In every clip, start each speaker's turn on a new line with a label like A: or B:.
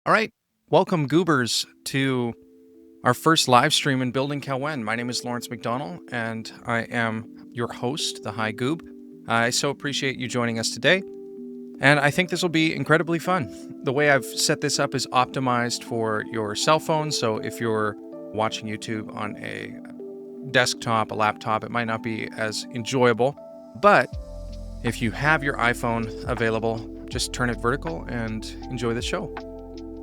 A: All right, welcome goobers to our first live stream in Building Callwen. My name is Lawrence McDonald, and I am your host, the High Goob. I so appreciate you joining us today, and I think this will be incredibly fun. The way I've set this up is optimized for your cell phone, so if you're watching YouTube on a desktop, a laptop, it might not be as enjoyable, but if you have your iPhone available, just turn it vertical and enjoy the show.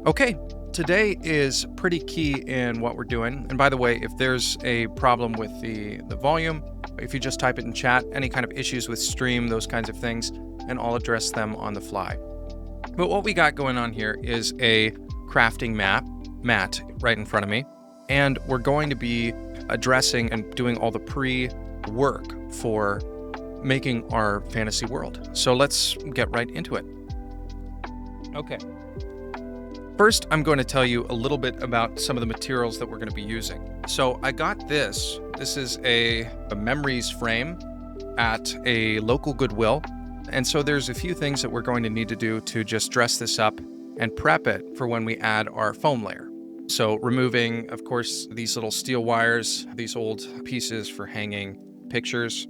A: Okay, today is pretty key in what we're doing. And by the way, if there's a problem with the volume, if you just type it in chat, any kind of issues with stream, those kinds of things, and I'll address them on the fly. But what we got going on here is a crafting mat right in front of me. And we're going to be addressing and doing all the pre-work for making our fantasy world. So let's get right into it. Okay. First, I'm going to tell you a little bit about some of the materials that we're going to be using. So I got this. This is a memories frame at a local Goodwill. And so there's a few things that we're going to need to do to just dress this up and prep it for when we add our foam layer. So removing, of course, these little steel wires, these old pieces for hanging pictures.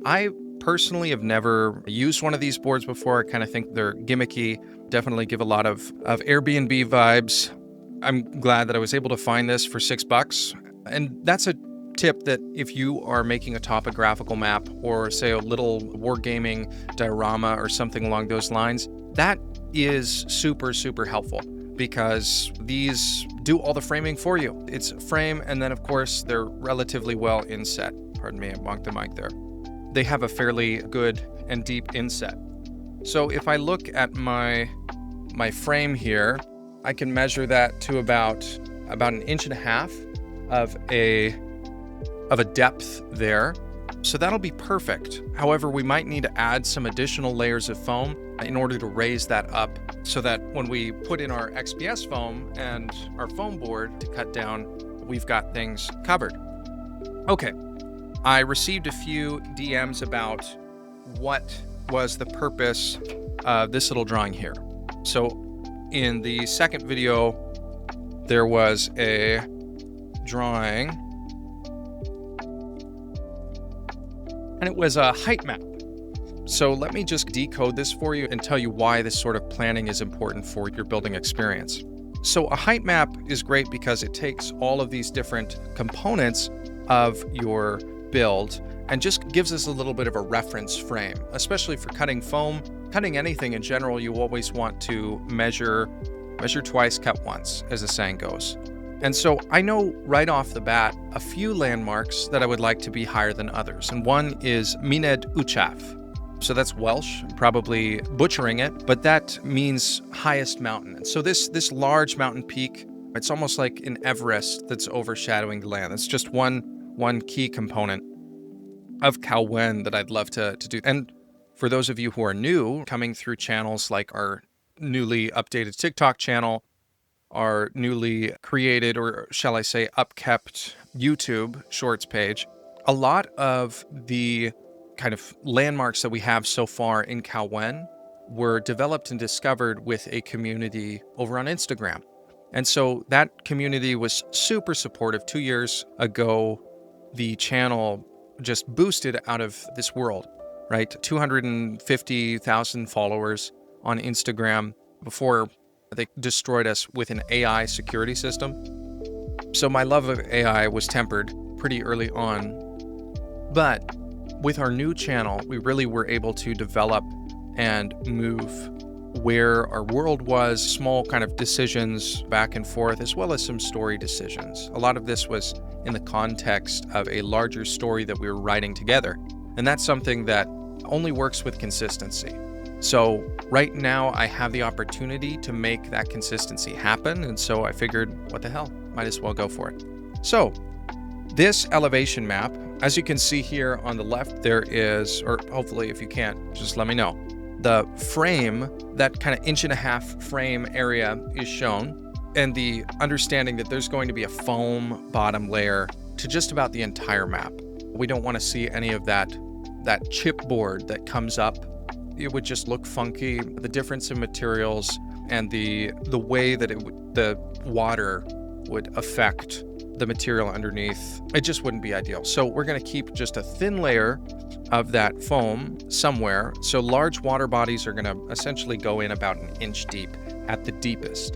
A: I personally have never used one of these boards before. I kind of think they're gimmicky, definitely give a lot of Airbnb vibes. I'm glad that I was able to find this for $6. And that's a tip that if you are making a topographical map or say a little wargaming diorama or something along those lines, that is super, super helpful because these do all the framing for you. It's a frame, and then of course they're relatively well inset. Pardon me, I bonked the mic there. They have a fairly good and deep inset. So if I look at my frame here, I can measure that to about 1.5 inches of a depth there. So that'll be perfect. However, we might need to add some additional layers of foam in order to raise that up so that when we put in our XPS foam and our foam board to cut down, we've got things covered. Okay. I received a few DMs about what was the purpose of this little drawing here. So in the second video, there was a drawing, and it was a height map. So let me just decode this for you and tell you why this sort of planning is important for your building experience. So a height map is great because it takes all of these different components of your build and just gives us a little bit of a reference frame, especially for cutting foam. Cutting anything in general, you always want to measure twice, cut once, as the saying goes. And so I know right off the bat a few landmarks that I would like to be higher than others. And one is Myned Uchaf. So that's Welsh, probably butchering it, but that means highest mountain. And so this large mountain peak, it's almost like an Everest that's overshadowing the land. It's just one key component of Callwen that I'd love to do. And for those of you who are new, coming through channels like our newly updated TikTok channel, our newly created, or shall I say, upkept YouTube Shorts page, a lot of the kind of landmarks that we have so far in Callwen were developed and discovered with a community over on Instagram. And so that community was super supportive. 2 years ago, the channel just boosted out of this world, right? 250,000 followers on Instagram before they destroyed us with an AI security system. So my love of AI was tempered pretty early on. But with our new channel, we really were able to develop and move where our world was, small kind of decisions back and forth, as well as some story decisions. A lot of this was in the context of a larger story that we were writing together. And that's something that only works with consistency. So right now I have the opportunity to make that consistency happen. And so I figured, what the hell, might as well go for it. So this elevation map, as you can see here on the left, there is, or hopefully if you can't, just let me know. The frame, that kind of 1.5 inch frame area is shown, and the understanding that there's going to be a foam bottom layer to just about the entire map. We don't want to see any of that chipboard that comes up. It would just look funky. The difference in materials and the way that the water would affect the material underneath, it just wouldn't be ideal. So we're going to keep just a thin layer of that foam somewhere. So large water bodies are going to essentially go in about an inch deep at the deepest.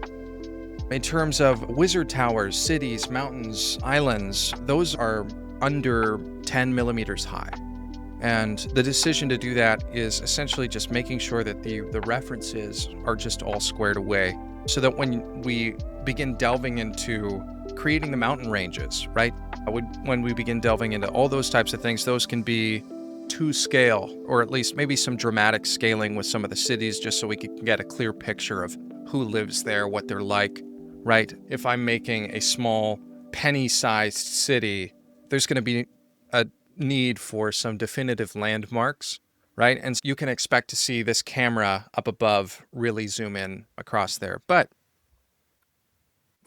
A: In terms of wizard towers, cities, mountains, islands, those are under 10 millimeters high. And the decision to do that is essentially just making sure that the references are just all squared away, so that when we begin delving into creating the mountain ranges, right? When we begin delving into all those types of things, those can be to scale, or at least maybe some dramatic scaling with some of the cities, just so we can get a clear picture of who lives there, what they're like, right? If I'm making a small penny-sized city, there's going to be a need for some definitive landmarks, right? And you can expect to see this camera up above really zoom in across there. But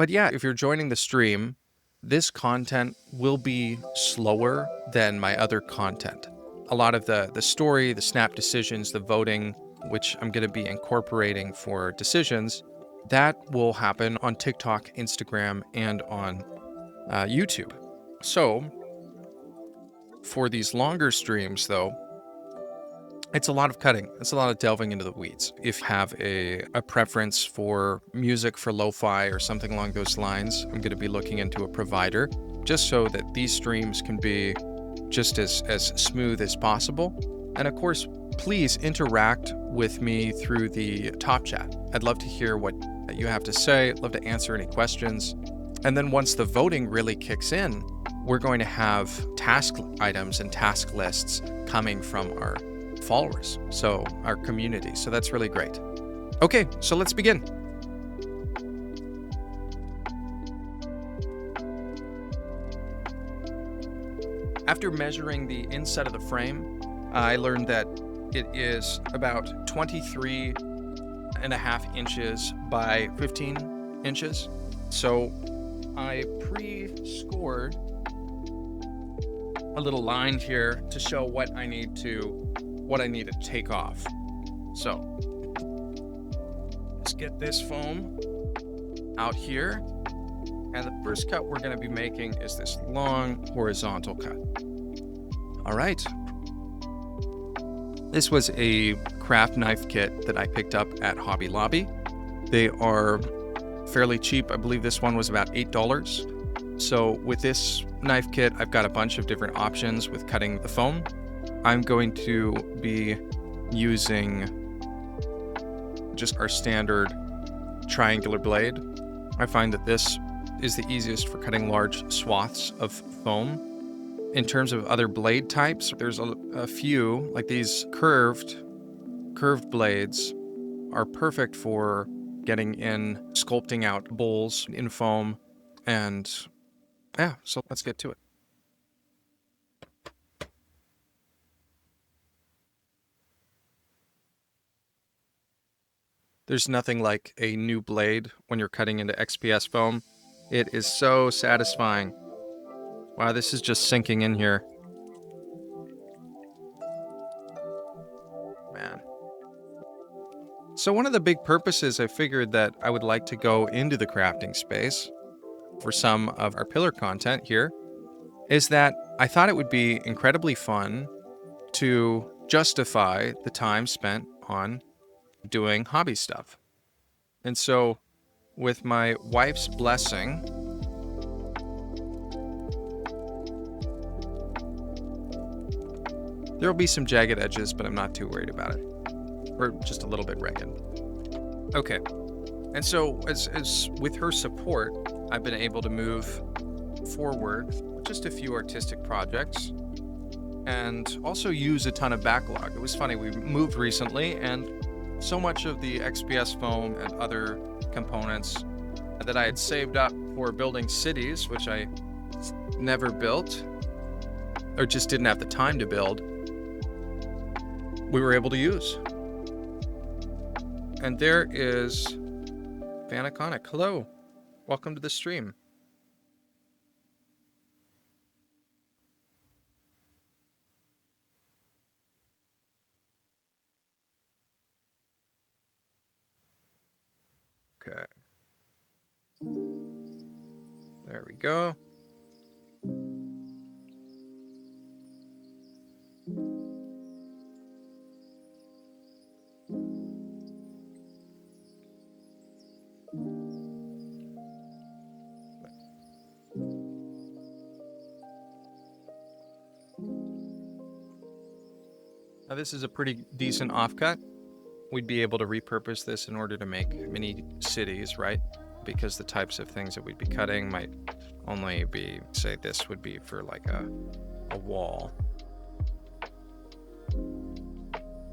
A: yeah, if you're joining the stream, this content will be slower than my other content. A lot of the story, the snap decisions, the voting, which I'm going to be incorporating for decisions, that will happen on TikTok, Instagram, and on YouTube. So for these longer streams, though, it's a lot of cutting. It's a lot of delving into the weeds. If you have a preference for music for lo-fi or something along those lines, I'm going to be looking into a provider just so that these streams can be just as smooth as possible. And of course, please interact with me through the top chat. I'd love to hear what you have to say. I'd love to answer any questions. And then once the voting really kicks in, we're going to have task items and task lists coming from our followers, so our community. So that's really great. Okay, so let's begin. After measuring the inside of the frame, I learned that it is about 23.5 inches by 15 inches. So I pre-scored a little line here to show what I need to take off. So let's get this foam out here. And the first cut we're going to be making is this long horizontal cut. All right. This was a craft knife kit that I picked up at Hobby Lobby. They are fairly cheap. I believe this one was about $8. So with this knife kit, I've got a bunch of different options with cutting the foam. I'm going to be using just our standard triangular blade. I find that this is the easiest for cutting large swaths of foam. In terms of other blade types, there's a few, like these curved blades are perfect for getting in, sculpting out bowls in foam, and yeah, so let's get to it. There's nothing like a new blade when you're cutting into XPS foam. It is so satisfying. Wow, this is just sinking in here. Man. So one of the big purposes I figured that I would like to go into the crafting space for some of our pillar content here is that I thought it would be incredibly fun to justify the time spent on doing hobby stuff. And so with my wife's blessing, there will be some jagged edges, but I'm not too worried about it. Or just a little bit ragged. Okay. And so as with her support, I've been able to move forward with just a few artistic projects and also use a ton of backlog. It was funny, we moved recently and so much of the XPS foam and other components that I had saved up for building cities, which I never built or just didn't have the time to build, we were able to use. And there is Vanaconic. Hello, welcome to the stream. Okay. There we go. Now this is a pretty decent offcut. We'd be able to repurpose this in order to make mini cities, right? Because the types of things that we'd be cutting might only be, say this would be for like a wall.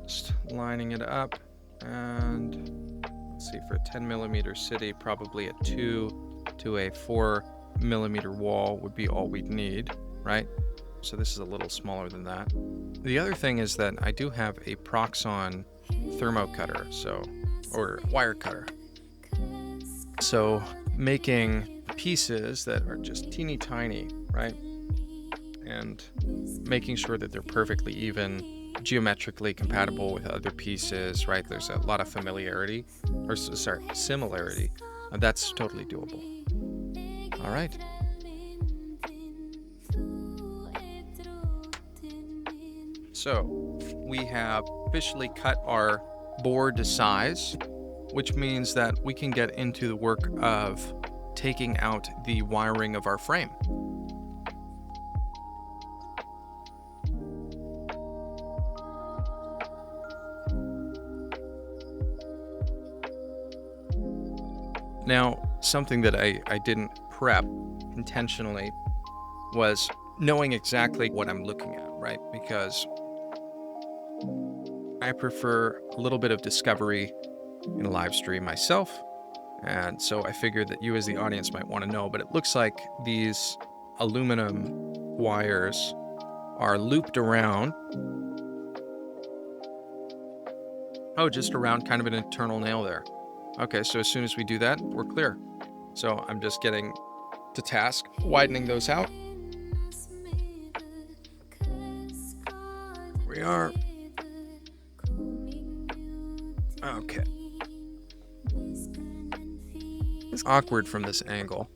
A: Just lining it up, and let's see, for a 10 millimeter city, probably a 2 to a 4 millimeter wall would be all we'd need, right? So this is a little smaller than that. The other thing is that I do have a Proxon thermo cutter, or wire cutter. So making pieces that are just teeny tiny, right? And making sure that they're perfectly even, geometrically compatible with other pieces, right? There's a lot of similarity. That's totally doable. All right. So we have officially cut our board to size, which means that we can get into the work of taking out the wiring of our frame. Now, something that I didn't prep intentionally was knowing exactly what I'm looking at, right? Because I prefer a little bit of discovery in a live stream myself, and so I figured that you as the audience might want to know, but it looks like these aluminum wires are looped around. Oh, just around kind of an internal nail there. Okay, so as soon as we do that, we're clear. So I'm just getting to task, widening those out. We are. Okay. It's awkward from this angle.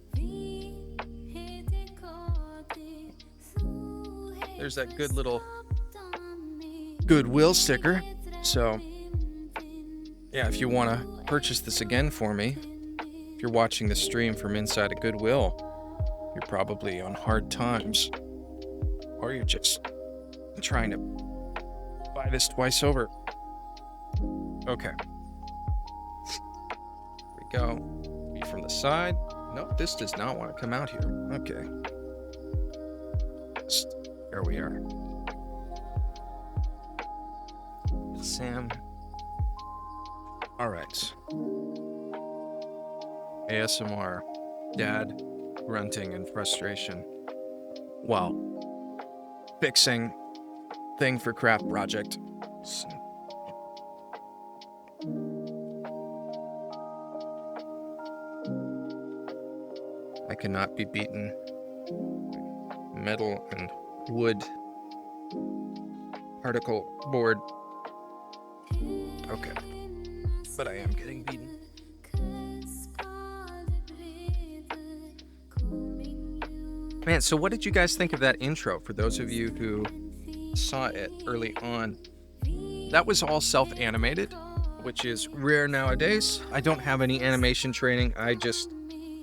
A: There's that good little Goodwill sticker. So, yeah, if you want to purchase this again for me, if you're watching the stream from inside a Goodwill, you're probably on hard times, or you're just trying to buy this twice over. Okay. Here we go. Be from the side. Nope, this does not want to come out here. Okay. There we are. Sam. All right. ASMR. Dad grunting in frustration while fixing thing for craft project. I cannot be beaten. Metal and wood particle board. Okay. But I am getting beaten. Man, so what did you guys think of that intro? For those of you who saw it early on, that was all self-animated, which is rare nowadays. I don't have any animation training. I just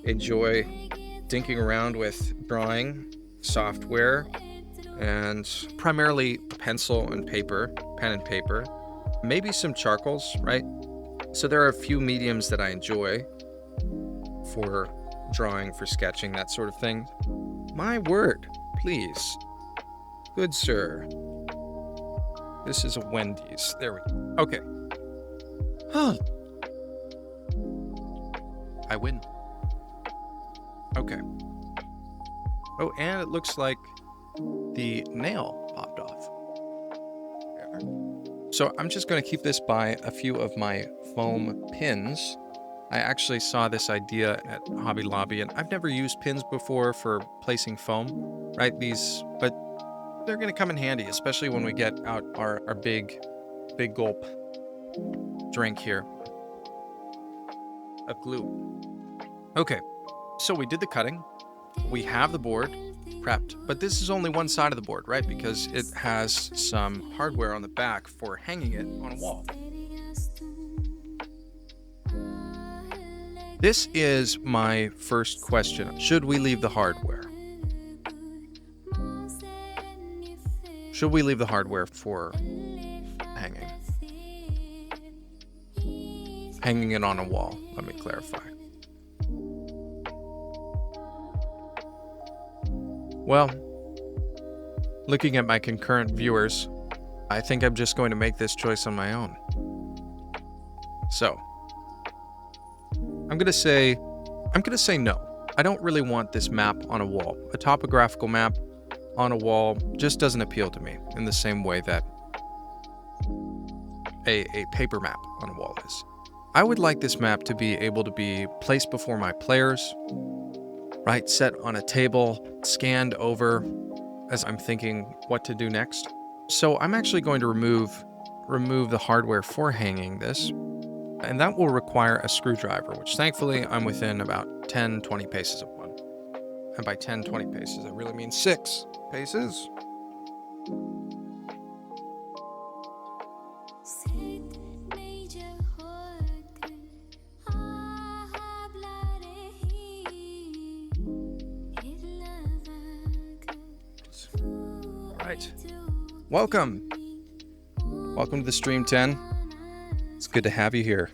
A: enjoy dinking around with drawing software and primarily pencil and paper, pen and paper, maybe some charcoals, right? So there are a few mediums that I enjoy for drawing, for sketching, that sort of thing. My word, please. Good sir. This is a Wendy's. There we go. Okay. Huh. I win. Okay. Oh, and it looks like the nail popped off. There. So I'm just going to keep this by a few of my foam pins. I actually saw this idea at Hobby Lobby, and I've never used pins before for placing foam, right? But they're going to come in handy, especially when we get out our big gulp drink here. of glue. Okay, so we did the cutting. We have the board prepped, but this is only one side of the board, right? Because it has some hardware on the back for hanging it on a wall. This is my first question. Should we leave the hardware? Should we leave the hardware for hanging? Hanging it on a wall, let me clarify. Well, looking at my concurrent viewers, I think I'm just going to make this choice on my own. So, I'm gonna say no. I don't really want this map on a wall. A topographical map on a wall just doesn't appeal to me in the same way that a paper map on a wall is. I would like this map to be able to be placed before my players, right? Set on a table, scanned over as I'm thinking what to do next. So I'm actually going to remove the hardware for hanging this, and that will require a screwdriver, which thankfully I'm within about 10-20 paces of one. And by 10-20 paces, I really mean 6 paces. Right. Welcome to the Stream 10. It's good to have you here.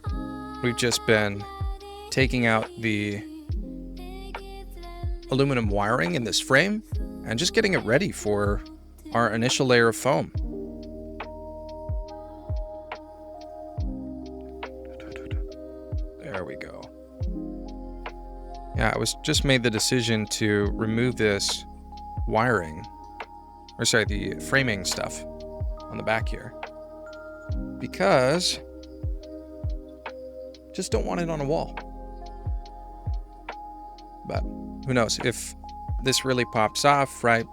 A: We've just been taking out the aluminum wiring in this frame and just getting it ready for our initial layer of foam. There we go. Yeah, I just made the decision to remove this wiring, the framing stuff on the back here, because just don't want it on a wall. But who knows, if this really pops off, right?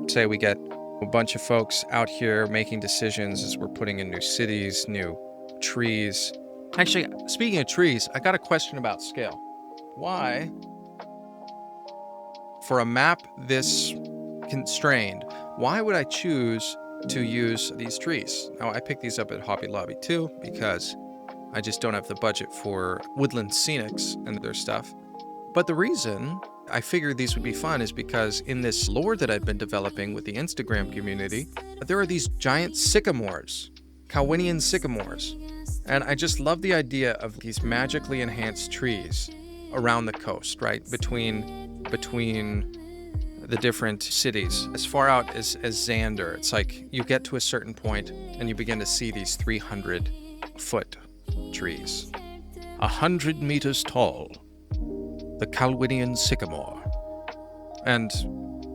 A: Say we get a bunch of folks out here making decisions as we're putting in new cities, new trees. Actually, speaking of trees, I got a question about scale. Why, for a map this constrained, why would I choose to use these trees? Now, I picked these up at Hobby Lobby too, because I just don't have the budget for Woodland Scenics and their stuff. But the reason I figured these would be fun is because in this lore that I've been developing with the Instagram community, there are these giant sycamores, Callwenian sycamores. And I just love the idea of these magically enhanced trees around the coast, right? Between the different cities. As far out as Xander, it's like you get to a certain point and you begin to see these 300-foot trees. 100 meters tall. The Callwenian sycamore. And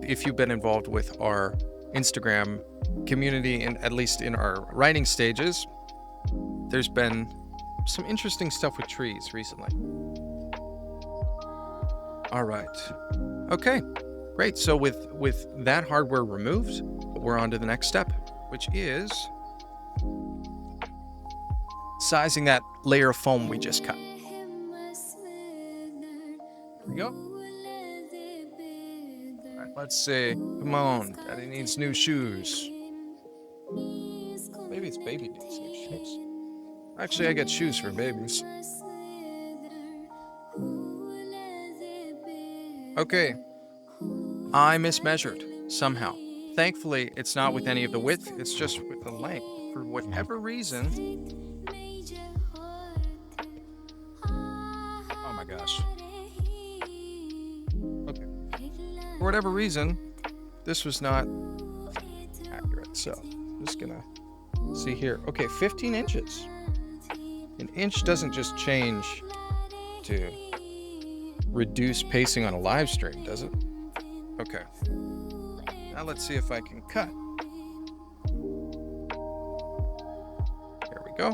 A: if you've been involved with our Instagram community, and at least in our writing stages, there's been some interesting stuff with trees recently. All right. Okay, great. So with that hardware removed, we're on to the next step, which is sizing that layer of foam we just cut. There we go. All right, let's see. Come on, Daddy needs new shoes. Maybe it's baby needs new shoes. Actually, I get shoes for babies. Okay. I mismeasured somehow. Thankfully, it's not with any of the width, it's just with the length. For whatever reason... Oh my gosh. Okay. For whatever reason, this was not accurate. So, I'm just gonna see here. Okay, 15 inches. An inch doesn't just change to reduce pacing on a live stream, does it? Okay. Now let's see if I can cut. There we go.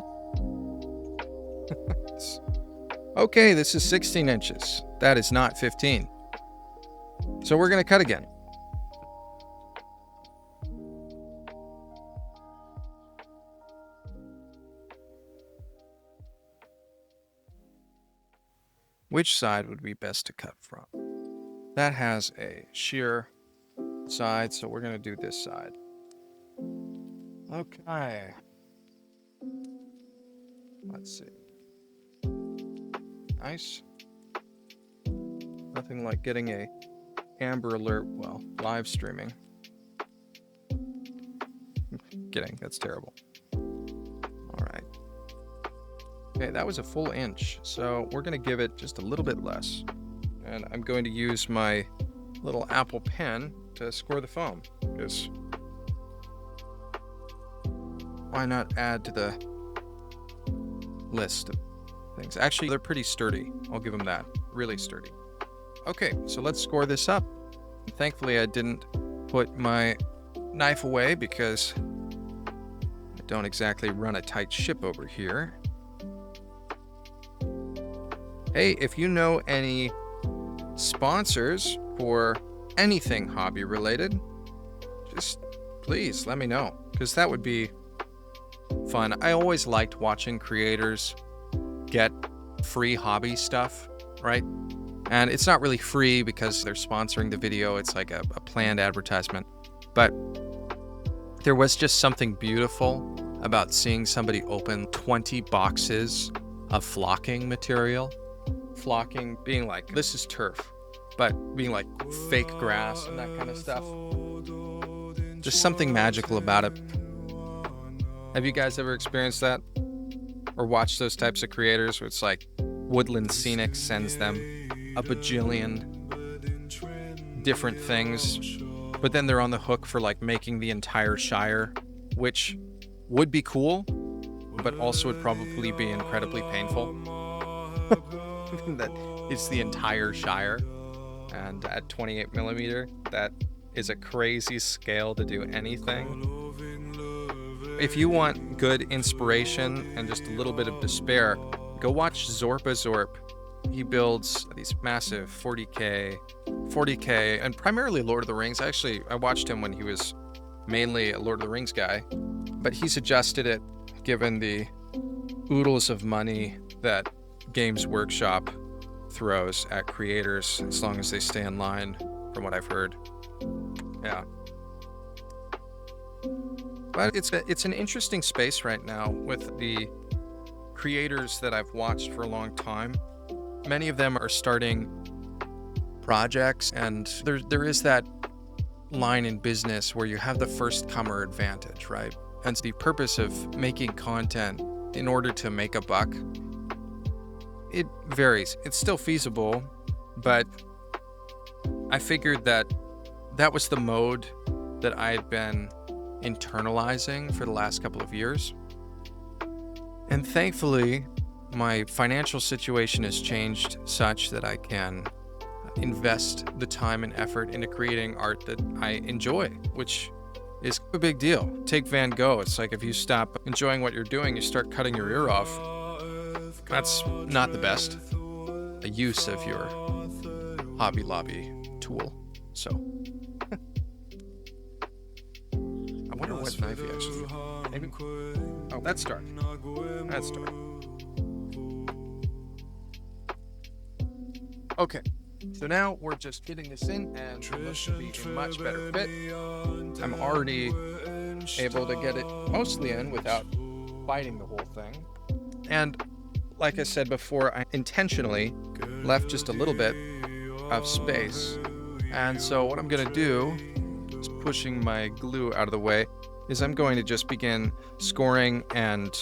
A: Okay, this is 16 inches. That is not 15. So we're going to cut again. Which side would be best to cut from? That has a sheer side, so we're going to do this side. Okay. Let's see. Nice. Nothing like getting a Amber Alert while live streaming. Kidding, that's terrible. All right. Okay, that was a full inch, so we're going to give it just a little bit less. And I'm going to use my little Apple pen to score the foam, because why not add to the list of things? Actually, they're pretty sturdy. I'll give them that. Really sturdy. Okay, so let's score this up. Thankfully, I didn't put my knife away because I don't exactly run a tight ship over here. Hey, if you know any sponsors for anything hobby related, just please let me know, because that would be fun. I always liked watching creators get free hobby stuff, right? And it's not really free because they're sponsoring the video. It's like a planned advertisement. But there was just something beautiful about seeing somebody open 20 boxes of flocking material. Flocking being like, this is turf, but being like fake grass and that kind of stuff. Just something magical about it. Have you guys ever experienced that? Or watched those types of creators where it's like Woodland Scenic sends them a bajillion different things, but then they're on the hook for like making the entire Shire, which would be cool, but also would probably be incredibly painful. That it's the entire Shire, and at 28 millimeter, that is a crazy scale to do anything. If you want good inspiration and just a little bit of despair, go watch Zorpa Zorp. He builds these massive 40K, and primarily Lord of the Rings. Actually, I watched him when he was mainly a Lord of the Rings guy, but he's adjusted it given the oodles of money that Games Workshop throws at creators as long as they stay in line, from what I've heard. Yeah. But it's an interesting space right now with the creators that I've watched for a long time. Many of them are starting projects, and there is that line in business where you have the first comer advantage, right? And the purpose of making content in order to make a buck, it varies. It's still feasible, but I figured that was the mode that I had been internalizing for the last couple of years. And thankfully, my financial situation has changed such that I can invest the time and effort into creating art that I enjoy, which is a big deal. Take Van Gogh. It's like if you stop enjoying what you're doing, you start cutting your ear off. That's not the best use of your Hobby Lobby tool. So I wonder what knife he actually used. Maybe. Oh, that's dark. That's dark. Okay. So now we're just getting this in, and it looks to be a much better fit. I'm already able to get it mostly in without biting the whole thing. And like I said before, I intentionally left just a little bit of space. And so what I'm going to do, is pushing my glue out of the way, is I'm going to just begin scoring and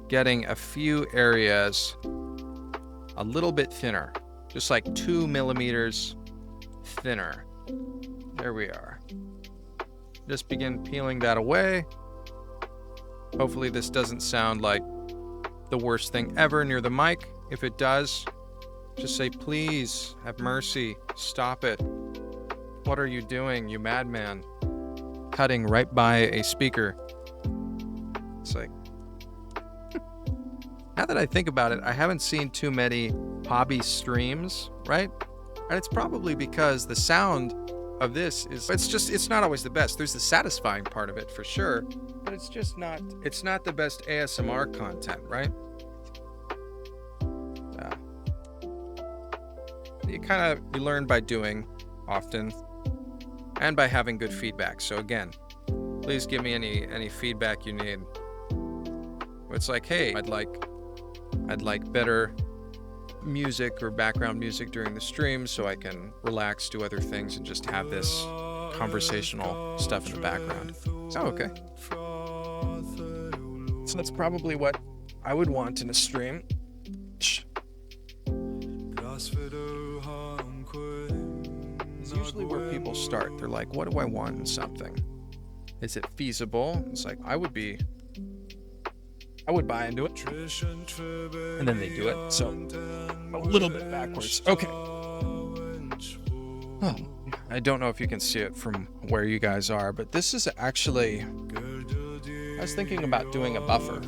A: getting a few areas a little bit thinner. Just like 2 millimeters thinner. There we are. Just begin peeling that away. Hopefully this doesn't sound like the worst thing ever near the mic. If it does, just say, please, have mercy, stop it. What are you doing, you madman? Cutting right by a speaker. It's like, now that I think about it, I haven't seen too many hobby streams, right? And it's probably because the sound of this it's not always the best. There's the satisfying part of it for sure, but it's not the best ASMR content, right? you learn by doing often and by having good feedback. So again, please give me any feedback you need. It's like, hey, I'd like better music or background music during the stream so I can relax, do other things, and just have this conversational stuff in the background. Oh, okay. So that's probably what I would want in a stream. It's usually where people start. They're like, what do I want in something? Is it feasible? It's like, I would buy into it. And then they do it. So a little bit backwards. Okay. Oh, I don't know if you can see it from where you guys are, but this is actually, I was thinking about doing a buffer,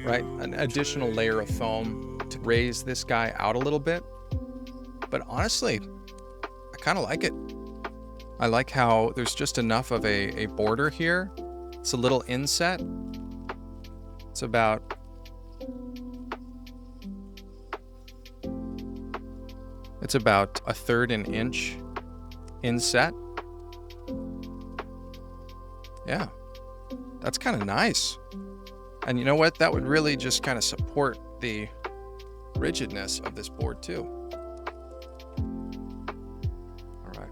A: right? An additional layer of foam to raise this guy out a little bit. But honestly, I kind of like it. I like how there's just enough of a border here. It's a little inset. It's about a third an inch inset. Yeah, that's kind of nice. And you know what? That would really just kind of support the rigidness of this board too. All right.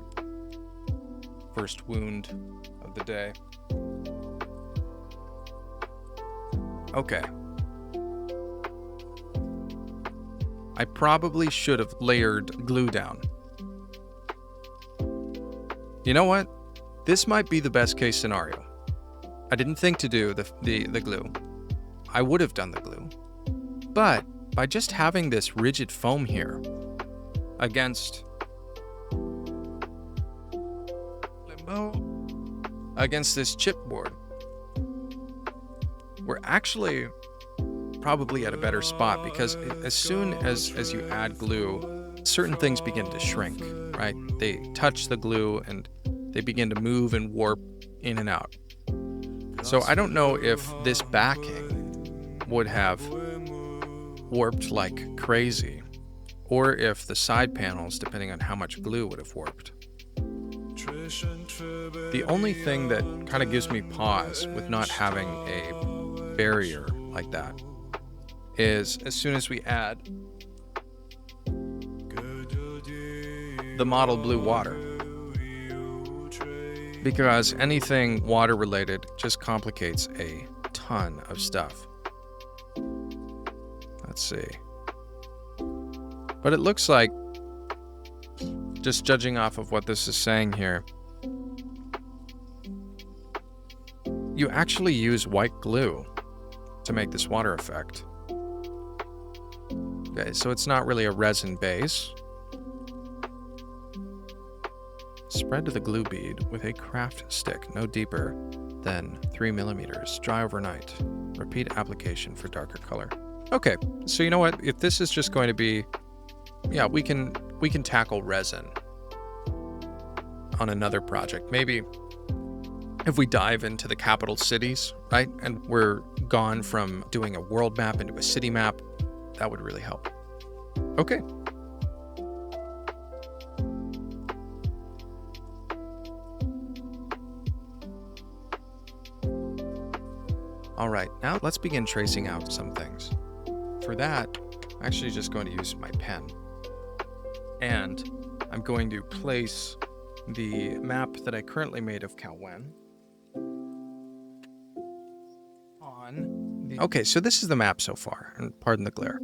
A: First wound of the day. Okay. I probably should have layered glue down. You know what? This might be the best case scenario. I didn't think to do the glue. I would have done the glue. But by just having this rigid foam here against this chipboard, we're actually probably at a better spot, because as soon as you add glue, certain things begin to shrink, right? They touch the glue and they begin to move and warp in and out. So I don't know if this backing would have warped like crazy, or if the side panels, depending on how much glue, would have warped. The only thing that kind of gives me pause with not having a barrier like that is as soon as we add the model blue water, because anything water related just complicates a ton of stuff. Let's see. But it looks like, just judging off of what this is saying here, you actually use white glue to make this water effect. Okay, so it's not really a resin base. Spread to the glue bead with a craft stick no deeper than 3 millimeters. Dry overnight. Repeat application for darker color. Okay, so you know what? If this is just going to be, yeah, we can tackle resin on another project. Maybe if we dive into the capital cities, right? And we're gone from doing a world map into a city map, that would really help. Okay. All right, now let's begin tracing out some things. For that, I'm actually just going to use my pen. And I'm going to place the map that I currently made of Callwen on the... Okay, so this is the map so far, and pardon the glare.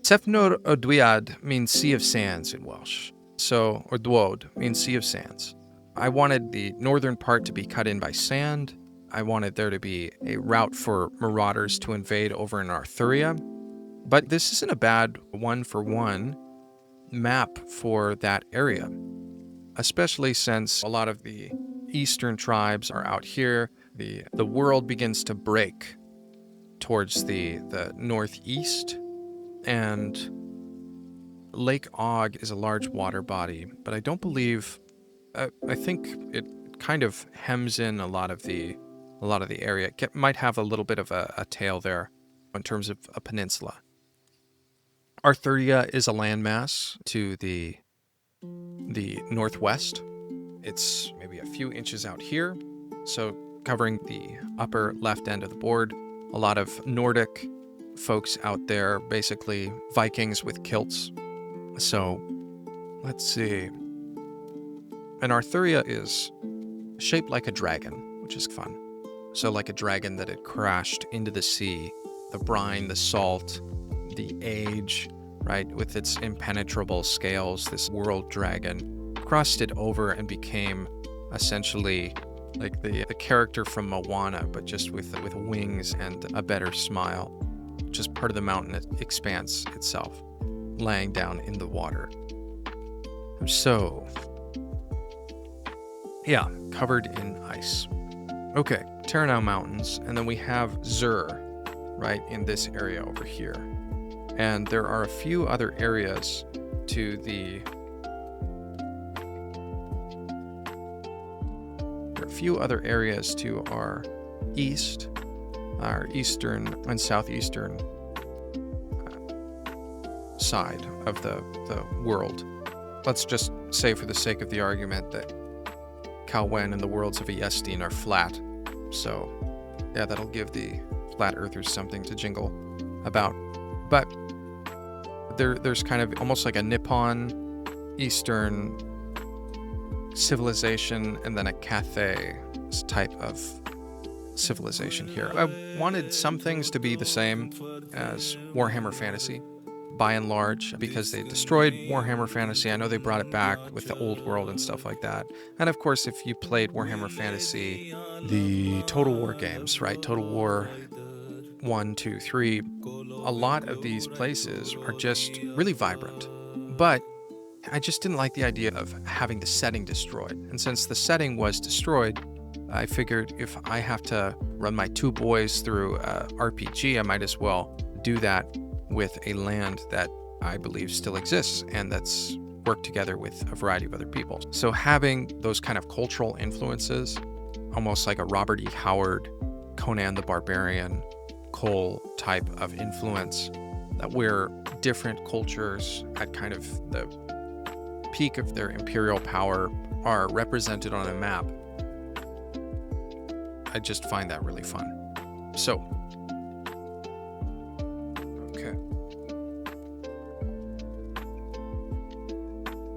A: Sefnor Odwiad means Sea of Sands in Welsh. So, or Dwod means Sea of Sands. I wanted the northern part to be cut in by sand. I wanted there to be a route for marauders to invade over in Arthuria. But this isn't a bad one-for-one map for that area, especially since a lot of the eastern tribes are out here. The world begins to break towards the northeast, and Lake Og is a large water body, but I don't believe, I think it kind of hems in a lot of the area. It might have a little bit of a tail there in terms of a peninsula. Arthuria is a landmass to the northwest. It's maybe a few inches out here, so covering the upper left end of the board. A lot of Nordic folks out there, basically Vikings with kilts. So let's see. And Arthuria is shaped like a dragon, which is fun. So like a dragon that had crashed into the sea, the brine, the salt, the age, right, with its impenetrable scales, this world dragon crossed it over and became essentially like the character from Moana, but just with wings and a better smile, just part of the mountain expanse itself, laying down in the water. So, yeah, covered in ice. Okay, Terranau Mountains, and then we have Zur, right, in this area over here. And there are a few other areas to the... There are a few other areas to our east, our eastern and southeastern side of the world. Let's just say, for the sake of the argument, that Callwen and the worlds of Eyesteen are flat. So, yeah, that'll give the flat earthers something to jingle about. But there's kind of almost like a Nippon Eastern civilization and then a Cathay type of civilization here. I wanted some things to be the same as Warhammer Fantasy, by and large, because they destroyed Warhammer Fantasy. I know they brought it back with the old world and stuff like that. And of course, if you played Warhammer Fantasy, the Total War games, right? Total War 1, 2, 3, a lot of these places are just really vibrant. But I just didn't like the idea of having the setting destroyed. And since the setting was destroyed, I figured if I have to run my two boys through a RPG, I might as well do that with a land that I believe still exists and that's worked together with a variety of other people. So having those kind of cultural influences, almost like a Robert E. Howard, Conan the Barbarian, Cole type of influence, that where different cultures at kind of the peak of their imperial power are represented on a map, I just find that really fun. So, okay.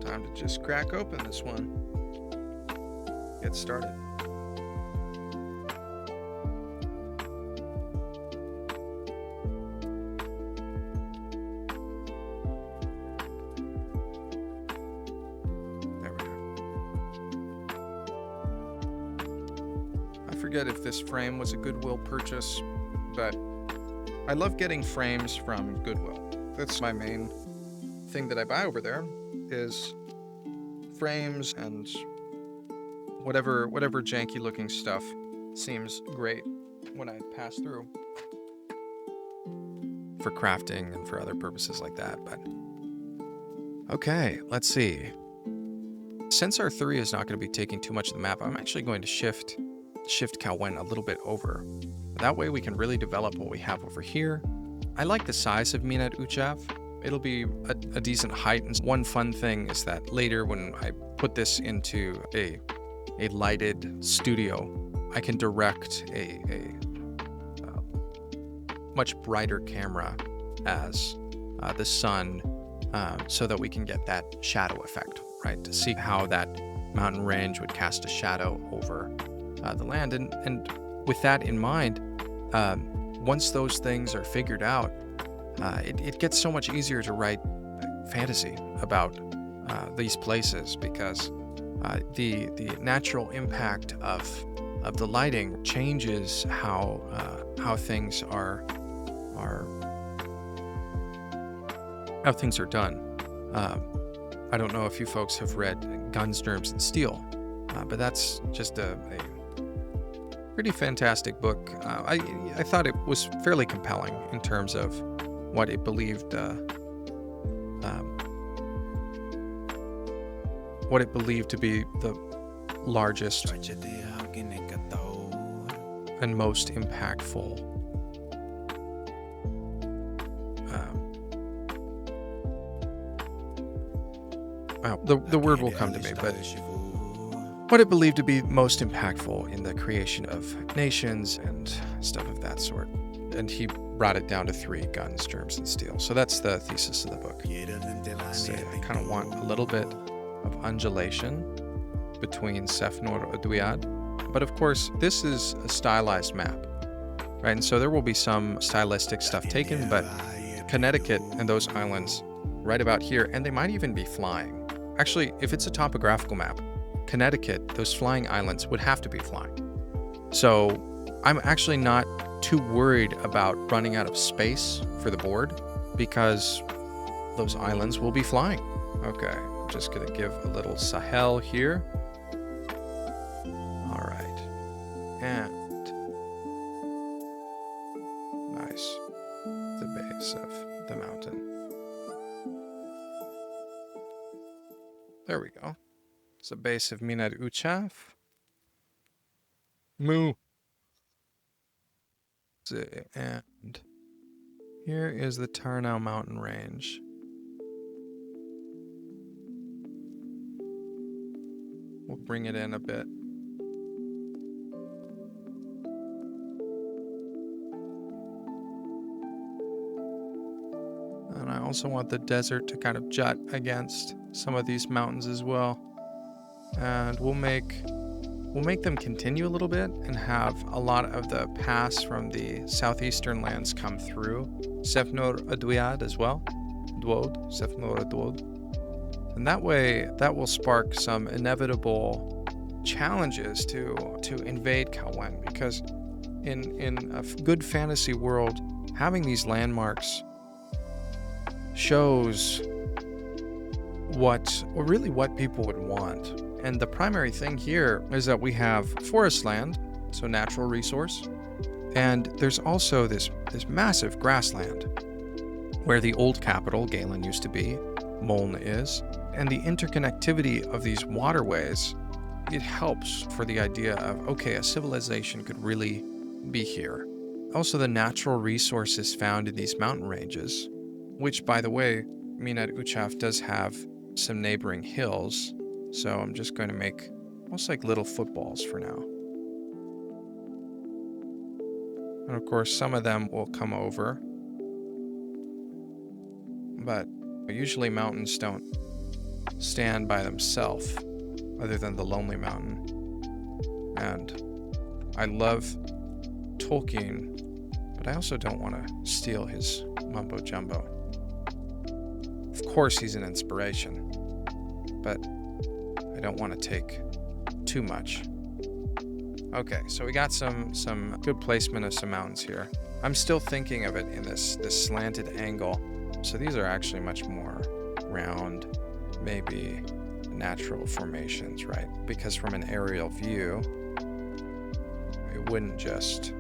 A: Time to just crack open this one. Get started. There we go. I forget if this frame was a Goodwill purchase, but I love getting frames from Goodwill. That's my main thing that I buy over there, is frames and whatever janky looking stuff seems great when I pass through for crafting and for other purposes like that. But okay, let's see. Since Arthuria is not going to be taking too much of the map, I'm actually going to shift Callwen a little bit over. That way we can really develop what we have over here. I like the size of Minat Uchav. It'll be a decent height. And one fun thing is that later when I put this into a lighted studio, I can direct a much brighter camera as the sun, so that we can get that shadow effect, right? To see how that mountain range would cast a shadow over the land. And with that in mind, once those things are figured out, it gets so much easier to write fantasy about these places, because the natural impact of the lighting changes how things are done. I don't know if you folks have read Guns, Germs, and Steel, but that's just a pretty fantastic book. I thought it was fairly compelling in terms of what it believed to be the largest and most impactful The word will come to me, but what it believed to be most impactful in the creation of nations and stuff of that sort. And he brought it down to 3: guns, germs, and steel. So that's the thesis of the book. So I kind of want a little bit of undulation between Sefnor Aduiad. But of course, this is a stylized map, right? And so there will be some stylistic stuff taken, but Connecticut and those islands right about here, and they might even be flying. Actually, if it's a topographical map, Connecticut, those flying islands would have to be flying. So I'm actually not too worried about running out of space for the board because those islands will be flying. Okay, I'm just gonna give a little Sahel here. All right, and nice, the base of the mountain. There we go. It's the base of Minad Uchaf. Moo. And here is the Tarnow mountain range. We'll bring it in a bit. And I also want the desert to kind of jut against some of these mountains as well. And we'll make them continue a little bit and have a lot of the pass from the southeastern lands come through Sefnor Aduiad as well. Sefnor Aduod. And that way, that will spark some inevitable challenges to invade Callwen, because in a good fantasy world, having these landmarks shows what people would want. And the primary thing here is that we have forest land, so natural resource, and there's also this massive grassland where the old capital, Galen, used to be, Moln is, and the interconnectivity of these waterways, it helps for the idea of, okay, a civilization could really be here. Also, the natural resources found in these mountain ranges, which, by the way, Minad Uchaf does have some neighboring hills, so I'm just going to make almost like little footballs for now. And of course, some of them will come over, but usually mountains don't stand by themselves, other than the Lonely Mountain. And I love Tolkien, but I also don't want to steal his mumbo jumbo. Of course, he's an inspiration, but I don't want to take too much. Okay, so we got some good placement of some mountains here. I'm still thinking of it in this slanted angle. So these are actually much more round, maybe natural formations, right? Because from an aerial view, it wouldn't just,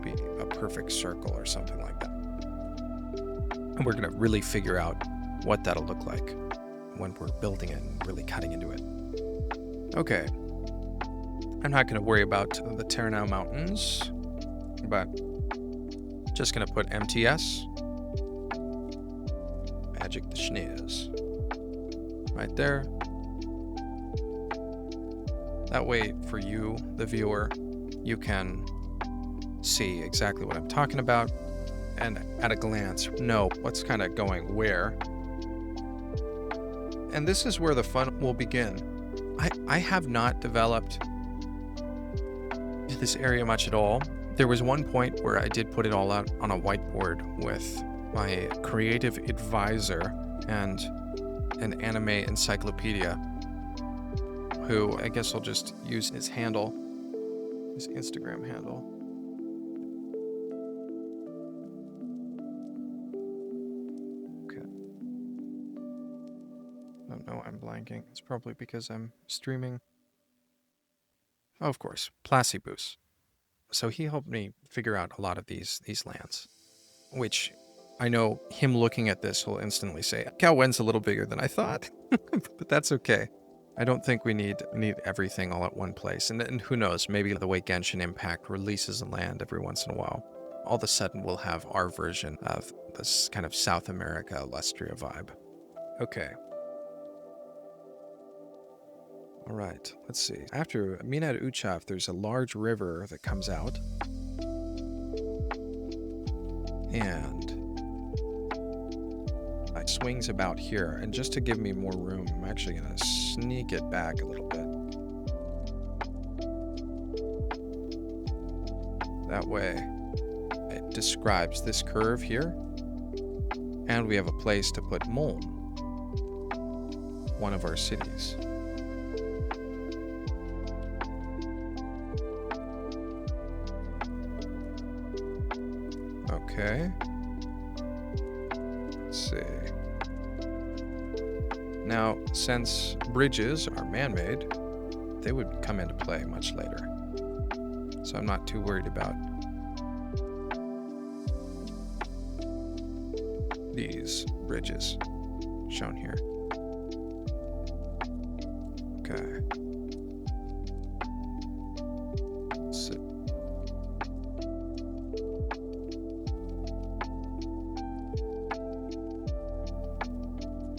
A: be a perfect circle or something like that. And we're gonna really figure out what that'll look like when we're building it and really cutting into it. Okay. I'm not gonna worry about the Tarnow Mountains, but just gonna put MTS, Magic the Schneers, right there. That way, for you, the viewer, you can see exactly what I'm talking about, and at a glance, know what's kind of going where. And this is where the fun will begin. I have not developed this area much at all. There was one point where I did put it all out on a whiteboard with my creative advisor and an anime encyclopedia, who I guess I'll just use his handle, his Instagram handle. Okay. Oh no, I'm blanking. It's probably because I'm streaming. Oh, of course, Placibus. So he helped me figure out a lot of these lands, which I know him looking at this will instantly say, Callwen's a little bigger than I thought, but that's okay. I don't think we need everything all at one place. And who knows, maybe the way Genshin Impact releases a land every once in a while, all of a sudden we'll have our version of this kind of South America Lustria vibe. Okay. All right, let's see. After Minad Uchaf, there's a large river that comes out. And it swings about here. And just to give me more room, I'm actually going to sneak it back a little bit. That way, it describes this curve here. And we have a place to put Mulm, one of our cities. Okay. Let's see. Now, since bridges are man-made, they would come into play much later. So I'm not too worried about these bridges shown here. Okay. Let's see.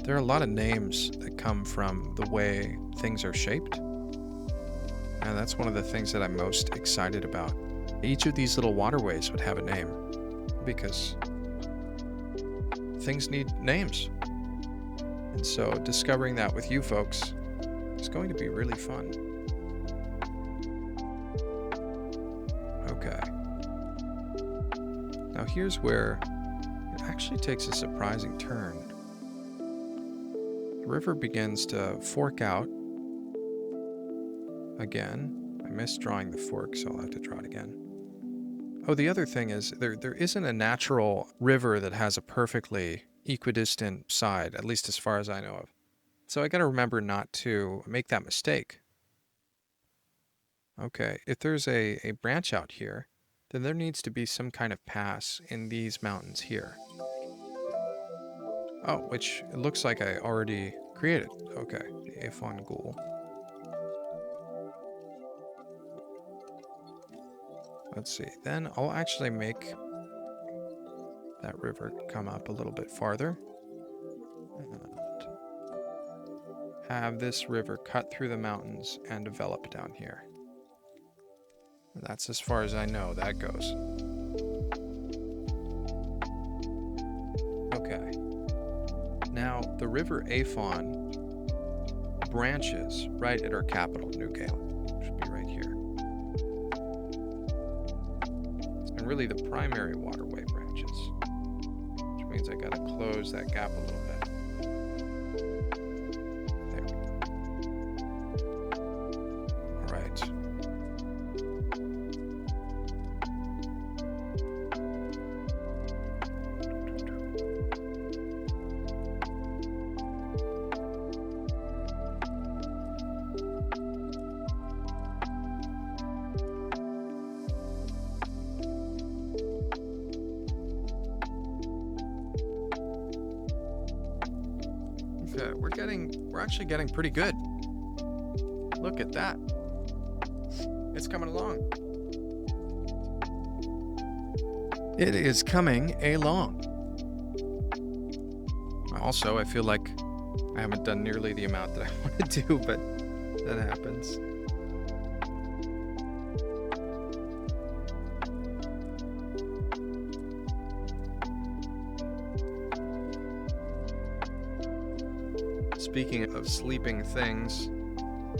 A: There are a lot of names that come from the way things are shaped. And that's one of the things that I'm most excited about. Each of these little waterways would have a name because things need names. And so discovering that with you folks is going to be really fun. Okay. Now here's where it actually takes a surprising turn. The river begins to fork out again. I missed drawing the fork, so I'll have to draw it again. Oh, the other thing is there isn't a natural river that has a perfectly equidistant side, at least as far as I know of. So I got to remember not to make that mistake. Okay, if there's a branch out here, then there needs to be some kind of pass in these mountains here. Oh, which it looks like I already created. Okay, the Afon Ghoul. Let's see, then I'll actually make that river come up a little bit farther. And have this river cut through the mountains and develop down here. And that's as far as I know that goes. Okay. Now, the river Afon branches right at our capital, New Callwen. Should be right here. And really the primary waterway branches, which means I gotta close that gap a little bit. There we go. All right. Okay, we're actually getting pretty good. Look at that. It's coming along. It is coming along. Also, I feel like I haven't done nearly the amount that I want to do, but that happens. Speaking of sleeping things,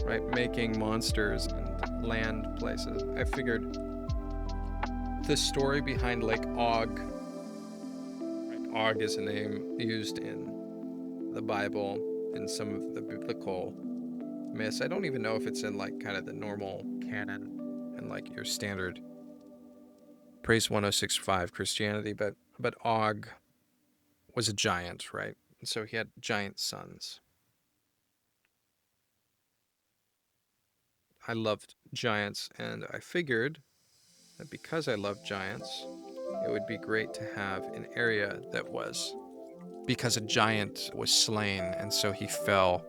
A: right, making monsters and land places, I figured the story behind Lake Og, right, Og is a name used in the Bible and some of the biblical myths. I don't even know if it's in like kind of the normal canon and like your standard Praise 106.5 Christianity, but Og was a giant, right? And so he had giant sons. I loved giants, and I figured that because I love giants, it would be great to have an area that was, because a giant was slain, and so he fell,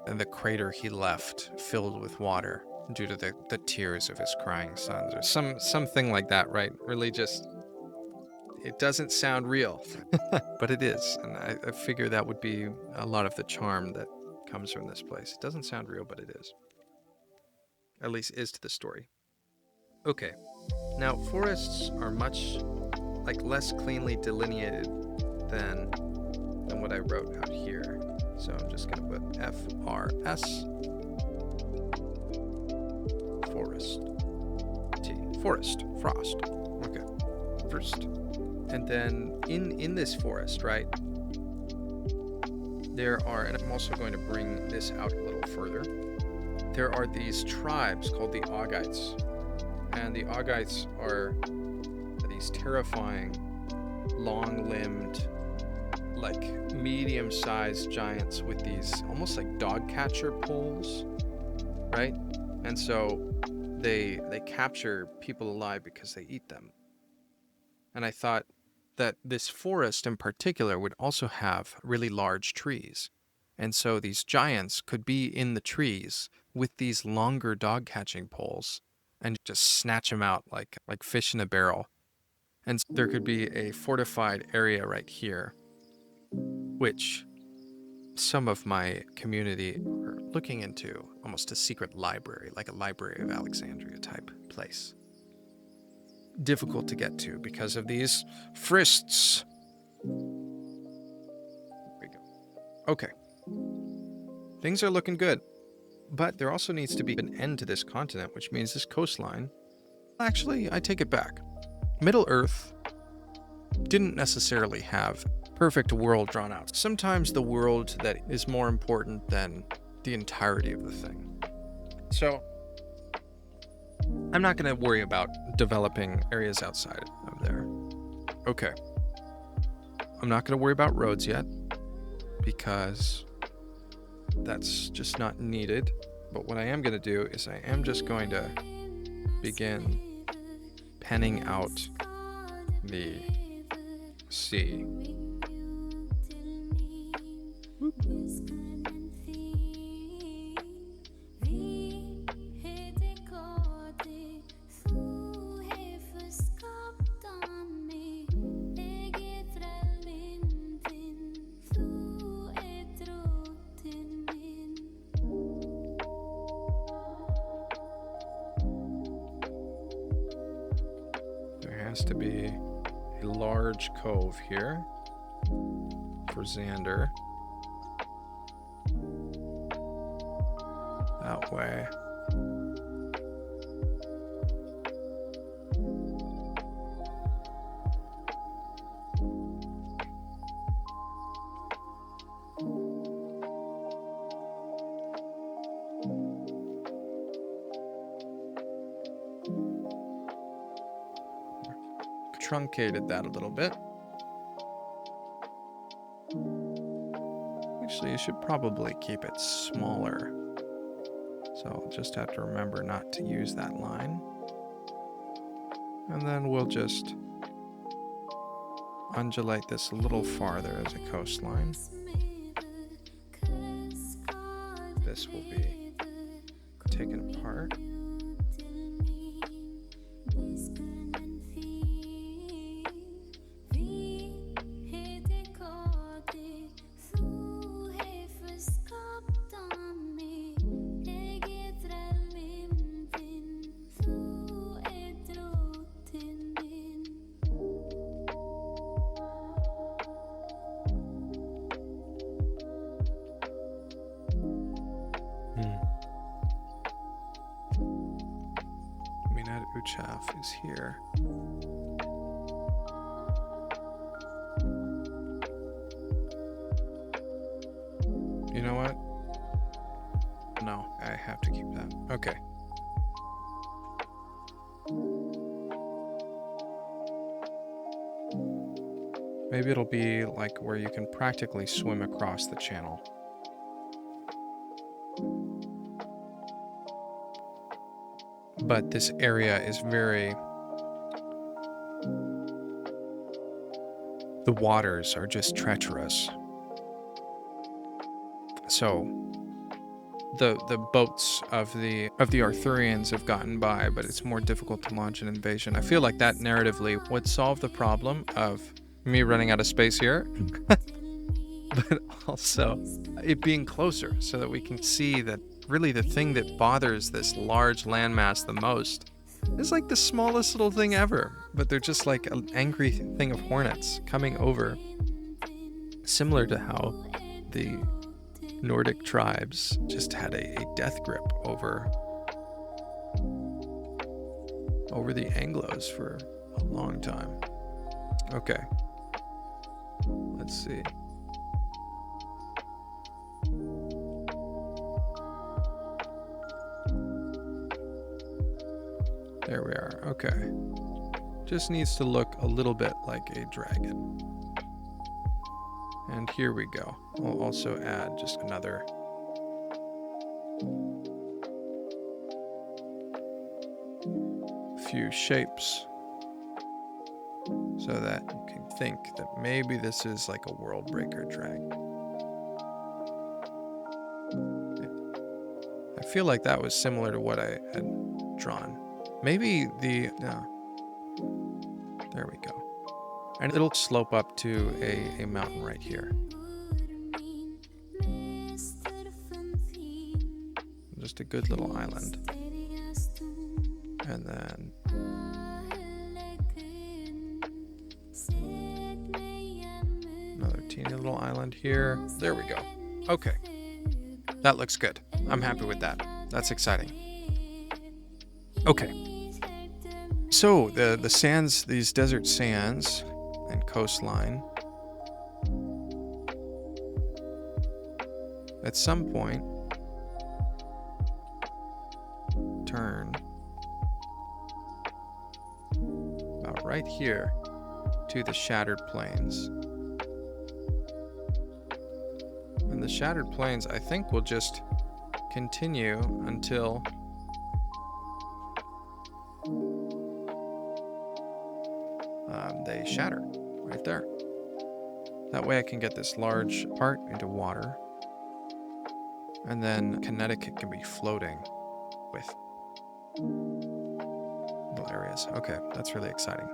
A: and the crater he left filled with water due to the tears of his crying sons, or something like that, right? Really just It doesn't sound real, but it is. And I figure that would be a lot of the charm that comes from this place. It doesn't sound real, but it is. At least is to the story. Okay, now forests are much less cleanly delineated than what I wrote out here. So I'm just gonna put FRS, forest, T, forest, frost. Okay, first. And then in this forest, right, there are, and I'm also going to bring this out a little further, there are these tribes called the Augites. And the Augites are these terrifying, long-limbed, medium-sized giants with these almost like dog catcher poles, right? And so they capture people alive because they eat them. And I thought that this forest in particular would also have really large trees. And so these giants could be in the trees with these longer dog catching poles and just snatch them out like fish in a barrel. And there could be a fortified area right here, which some of my community are looking into, almost a secret library, like a Library of Alexandria type place. Difficult to get to because of these frists. There we go. Okay. Things are looking good. But there also needs to be an end to this continent, which means this coastline. Actually, I take it back. Middle Earth didn't necessarily have perfect world drawn out. Sometimes the world that is more important than the entirety of the thing. So I'm not going to worry about developing areas outside of there. Okay. I'm not going to worry about roads yet because that's just not needed. But what I am going to do is I am just going to begin penning out the sea. Has to be a large cove here for Xander. That way. Truncated that a little bit. Actually, you should probably keep it smaller. So I'll just have to remember not to use that line. And then we'll just undulate this a little farther as a coastline. This will be taken apart. Chaff is here. You know what? No, I have to keep that. Okay. Maybe it'll be like where you can practically swim across the channel. But this area is very... The waters are just treacherous. So the boats of the Arthurians have gotten by, but it's more difficult to launch an invasion. I feel like that narratively would solve the problem of me running out of space here, but also it being closer so that we can see that really the thing that bothers this large landmass the most is like the smallest little thing ever, but they're just like an angry thing of hornets coming over, similar to how the Nordic tribes just had a death grip over the Anglos for a long time. Okay, let's see. There we are. Okay, just needs to look a little bit like a dragon. And here we go. We'll also add just another few shapes so that you can think that maybe this is like a world breaker dragon. I feel like that was similar to what I had drawn. Maybe no. There we go. And it'll slope up to a mountain right here. Just a good little island. And then another teeny little island here. There we go. Okay. That looks good. I'm happy with that. That's exciting. Okay. So the sands, these desert sands and coastline, at some point turn about right here to the shattered plains. And the shattered plains, I think, will just continue until they shatter right there. That way I can get this large part into water, and then Connecticut can be floating with little areas. Okay, that's really exciting.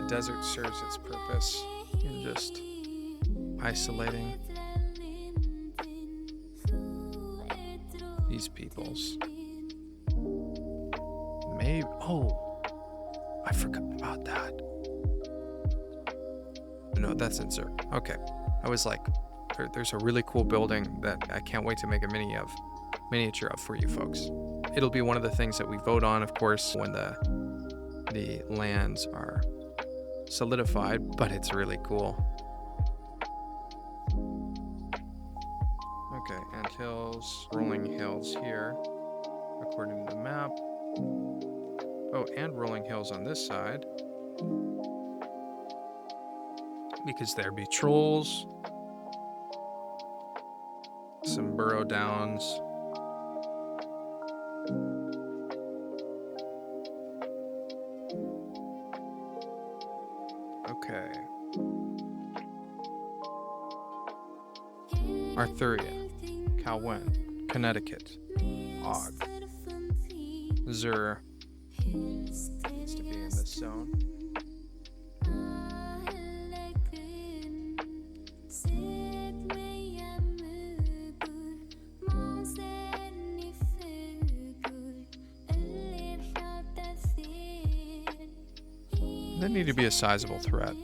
A: Desert serves its purpose in just isolating these peoples. Maybe, I forgot about that. No, that's insert. Okay. I was like, there's a really cool building that I can't wait to make a miniature of for you folks. It'll be one of the things that we vote on, of course, when the lands are solidified, but it's really cool. Okay, and hills, rolling hills here, according to the map. Oh, and rolling hills on this side, because there be trolls, some burrow downs. Okay. Arthuria, Callwen, Connecticut, Og, Zur needs to be in this zone. They need to be a sizable threat.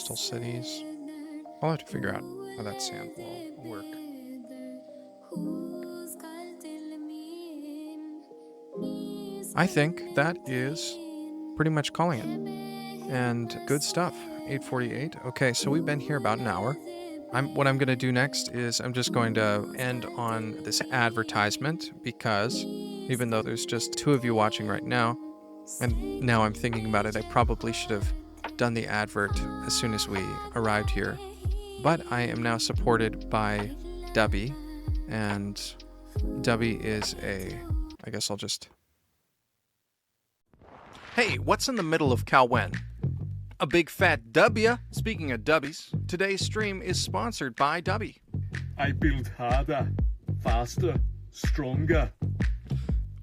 A: coastal cities. I'll have to figure out how that sand will work. I think that is pretty much calling it. And good stuff. 8:48. Okay, so we've been here about an hour. What I'm going to do next is I'm just going to end on this advertisement because even though there's just 2 of you watching right now, and now I'm thinking about it, I probably should have done the advert as soon as we arrived here. But I am now supported by Dubby, and Dubby is I guess I'll just... Hey, what's in the middle of Callwen? A big fat W. Speaking of Dubbies, today's stream is sponsored by Dubby.
B: I build harder, faster, stronger.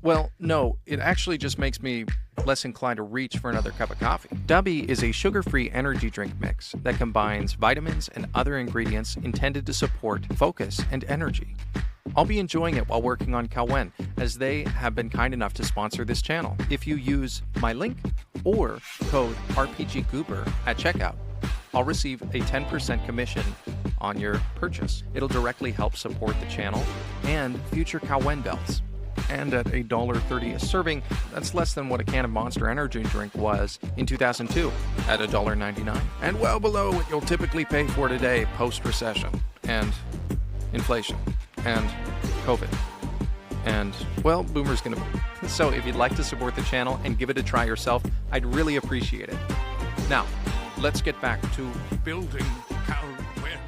A: Well, no, it actually just makes me less inclined to reach for another cup of coffee. Dubby is a sugar-free energy drink mix that combines vitamins and other ingredients intended to support focus and energy. I'll be enjoying it while working on Callwen, as they have been kind enough to sponsor this channel. If you use my link or code RPGGoober at checkout, I'll receive a 10% commission on your purchase. It'll directly help support the channel and future Callwen belts. And at $1.30 a serving, that's less than what a can of Monster Energy drink was in 2002 at $1.99, and well below what you'll typically pay for today post-recession and inflation and COVID. And, well, Boomer's gonna move. So if you'd like to support the channel and give it a try yourself, I'd really appreciate it. Now, let's get back to building Callwen.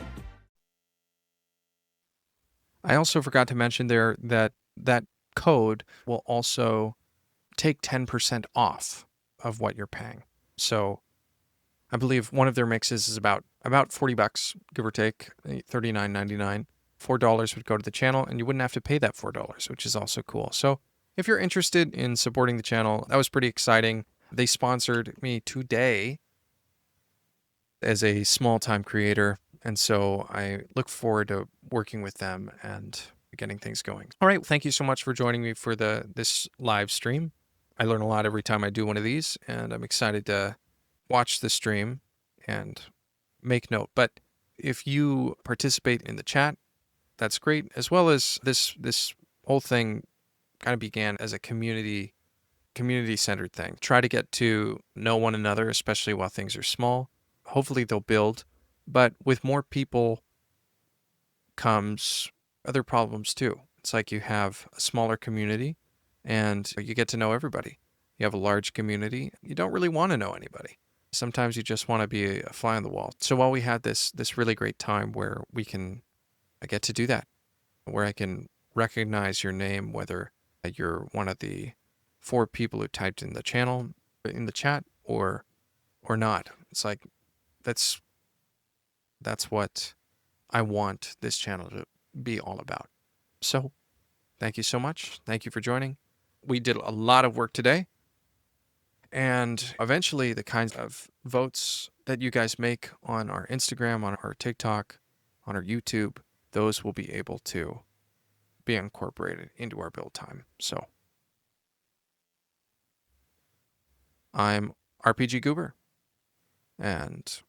A: I also forgot to mention there that code will also take 10% off of what you're paying. So I believe one of their mixes is about $40, give or take, $39.99. $4 would go to the channel, and you wouldn't have to pay that $4, which is also cool. So if you're interested in supporting the channel, that was pretty exciting. They sponsored me today as a small-time creator, and so I look forward to working with them and getting things going. All right, thank you so much for joining me for this live stream. I learn a lot every time I do one of these, and I'm excited to watch the stream and make note. But if you participate in the chat, that's great, as well as this whole thing kind of began as a community-centered thing. Try to get to know one another, especially while things are small. Hopefully they'll build, but with more people comes other problems too. It's like you have a smaller community and you get to know everybody. You have a large community, you don't really want to know anybody. Sometimes you just want to be a fly on the wall. So while we had this really great time where I get to do that, where I can recognize your name, whether you're one of the 4 people who typed in the channel, in the chat, or not. It's like, that's what I want this channel to be all about. So thank you so much. Thank you for joining. We did a lot of work today, and eventually the kinds of votes that you guys make on our Instagram, on our TikTok, on our YouTube, those will be able to be incorporated into our build time. So I'm RPG Goober, and